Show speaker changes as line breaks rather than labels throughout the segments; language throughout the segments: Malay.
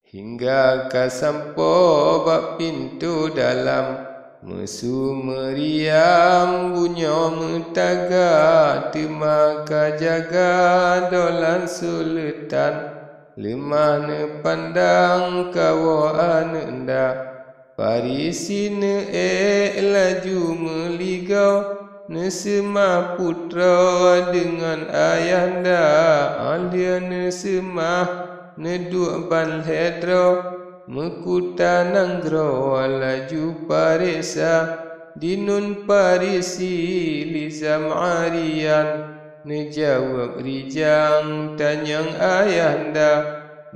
hingga kasampo bak pintu dalam mesu meriam bunyo metaga temaka jaga dolan sultan lemah ne pandang kawo anenda parisi ne laju meligau ne semah putra dengan ayahanda alia ne semah ne duk ban hedro mekuta nanggro laju parisa dinun parisi lizam arian ne jawab rijang tanyang ayahanda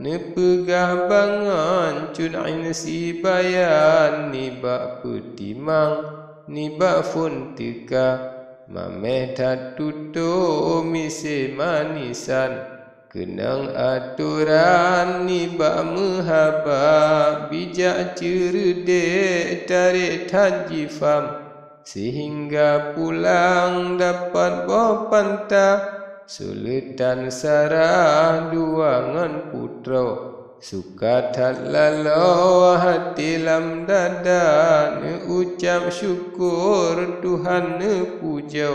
ne pegah bangan cunain si bayan ni bak petimang ni bak fun tika mameh tak tuto mise manisan kenang aturan ni bak mehabak bijak cerdik tarik tajifam sehingga pulang dapat bopanta sultan sarah duangan putra suka tak lalu hati lam dada ne ucap syukur Tuhan ne puja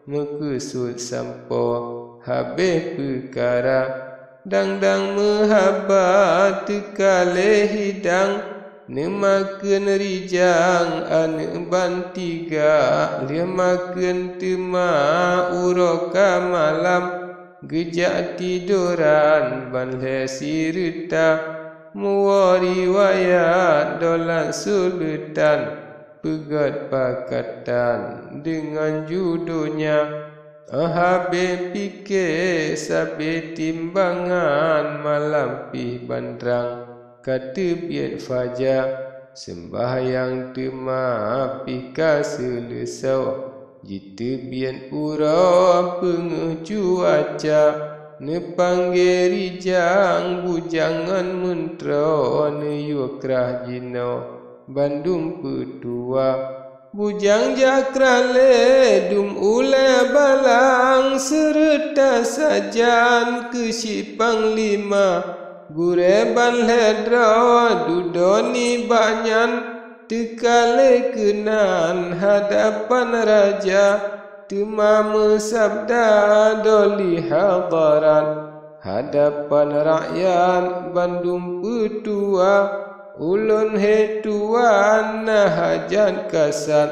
mekesut sampo habis perkara dang mehabat tekale hidang ne makan rijang ane ban tiga dia makan tema uroka malam gejak tiduran ban sirita muari wayat dolan sultan pegat pakatan dengan judonya habis fikir sabe timbangan malam pi bandrang kata biat fajar sembahyang tema pika selesau jita biat pura pengeh cuaca ne panggil rijang bujangan mentera ne yukrah jino Bandung petua bujang jakrale dum ule balang serta sajan kesipang lima gureban ledra dudoni banyan tekale kenan hadapan raja temama sabda doli hadaran hadapan rakyat Bandung petua ulun he tuan hajat kasat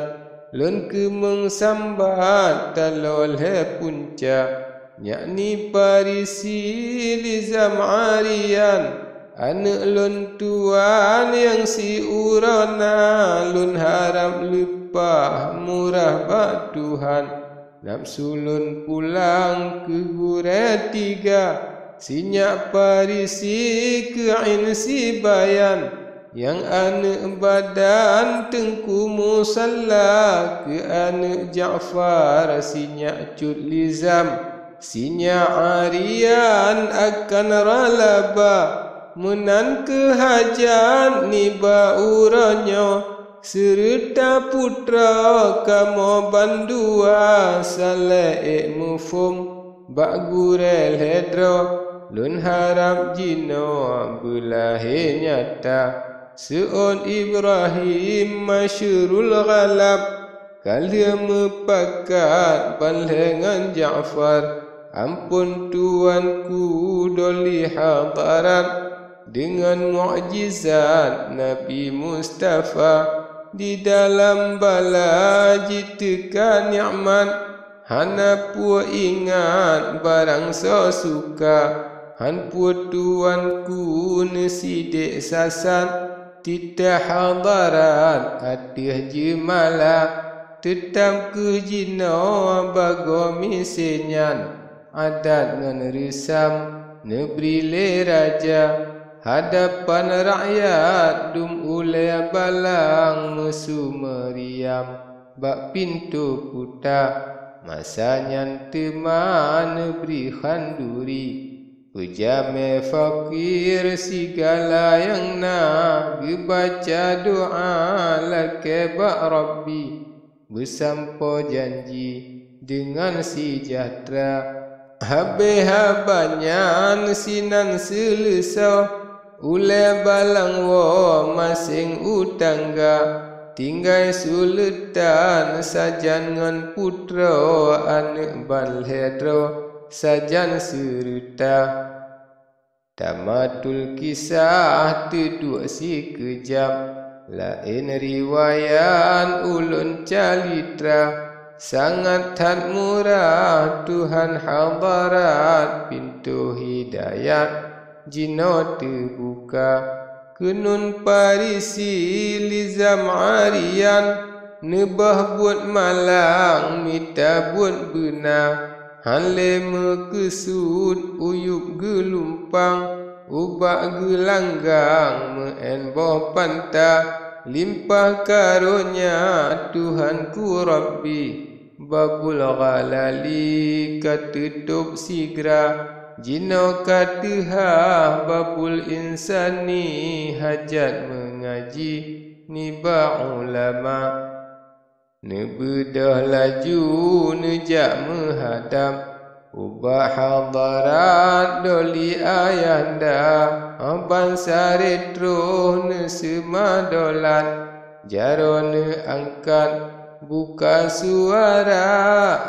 lun kemeng sambat talol he puncak yakni parisi lizam arian anak lun tuan yang si urana lun harap lupa murah bak Tuhan nafsu lun pulang ke gure tiga sinyak parisi ke ain si bayan yang anak badan tengku musalla ke anak Ja'far sinyak cut lizam sinya arian akan ralaba menan kehajan niba uranyo serta putra kamu bandua saleh mufum bak gurel hedro lun harap jino belahe nyata seon Ibrahim masyurul ghalab kalia mepakat balhengan Ja'far ampun tuanku doli hadarat dengan mukjizat Nabi Mustafa di dalam bala jiteka nikmat hana pu ingat barang so suka han pu tuanku nesidik sasan tita hadarat atih jemala tetap ke jino bago misenyan adat ngan risam negeri le raja hadapan rakyat dum ule balang mesu meriam bak pintu puta masanya tema negeri khanduri ujame fakir segala yang nak baca doa lake bak Rabbi bersampo janji dengan sejahtera habe habanyan sinan selesau ule balang wo masing utangga tinggai sultan sajan ngan putra anak balhedro sajan seruta tamatul kisah tuduk si kejam lain riwayan ulun calitra sangat had murah Tuhan hadarat pintu hidayat jino terbuka kenun parisi lizam arian nebah buat malang mita buat benang hanle mekesud uyup gelumpang ubak gelanggang meenboh panta limpah karunia Tuhanku Rabbi babul ghalali katutup sigra jino katuha babul insani hajat mengaji niba ulama nebedah laju nejak menghadap ubah hadarat doli ayanda Aban saretro ne semadolan jaro ne angkat buka suara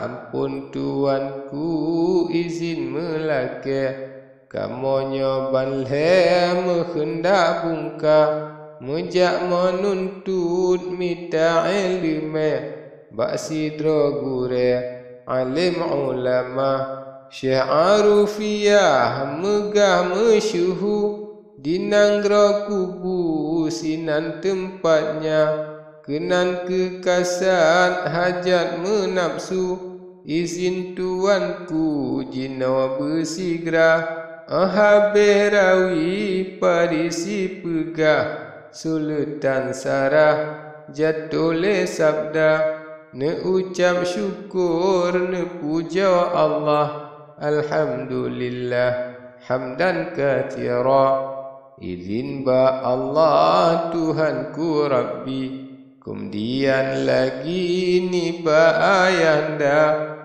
ampun tuanku izin melake kamonyo balhe menghendak bungka mejak menuntut mita ilme baksidro gure alim ulama Syekh Arufiyah megah mesyuhu dinanggro kubu sinan tempatnya kenan kekasan hajat menapsu izin tuanku jino bersigra ahabeh rawi parisi pegah Sultan Sarah jatole sabda ne ucap syukur ne puja Allah Alhamdulillah hamdan katsira izin ba Allah Tuhanku Rabbi kemudian lagi ni ba ayanda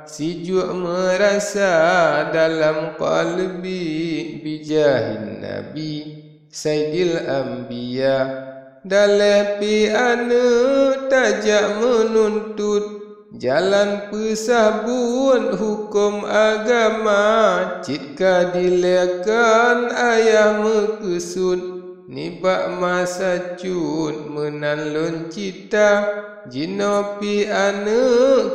sijuk merasa dalam qalbi bijahin Nabi Sayyidil Anbiya dalepi anu tajak menuntut jalan pesabun hukum agama jika dilekan ayah mekesud nibak masa cun menalun cita jinopi anu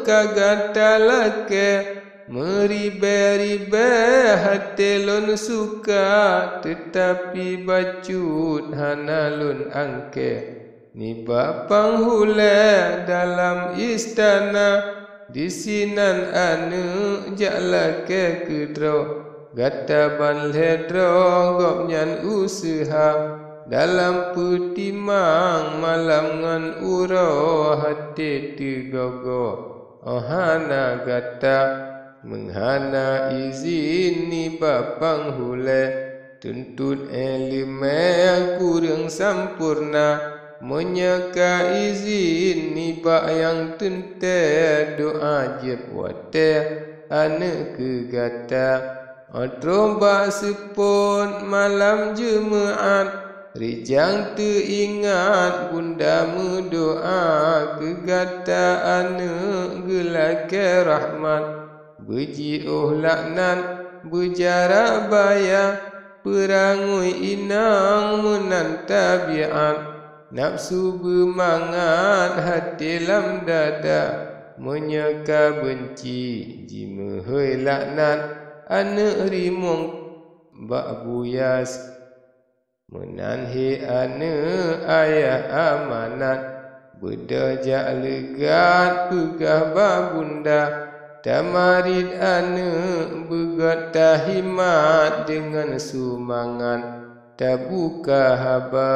kagata lake meribe-ribe hatelun suka tetapi bacut hanalun angke niba panghule dalam istana disinan anu jalake kedro gata balhedro gopnyan usaha dalam putimang malam ngan uro hati tigogo ohana gata menghana izin niba panghule tuntut ilmu kurang sampurna menyeka izin niba yang tente doa jeb wate ane kegata atromba sepon malam Jumaat rijang teringat bunda mendoa kegata ane gelake rahmat beji laknat berjarak baya perangui inang menantabiat nafsu bermangat hati lam dada menyeka benci jimehoi laknat anak rimong bak buyas menanhi anak ayah amanat berdajak legat pegah babunda tamarid anak begat tahimat dengan sumangan tak buka haba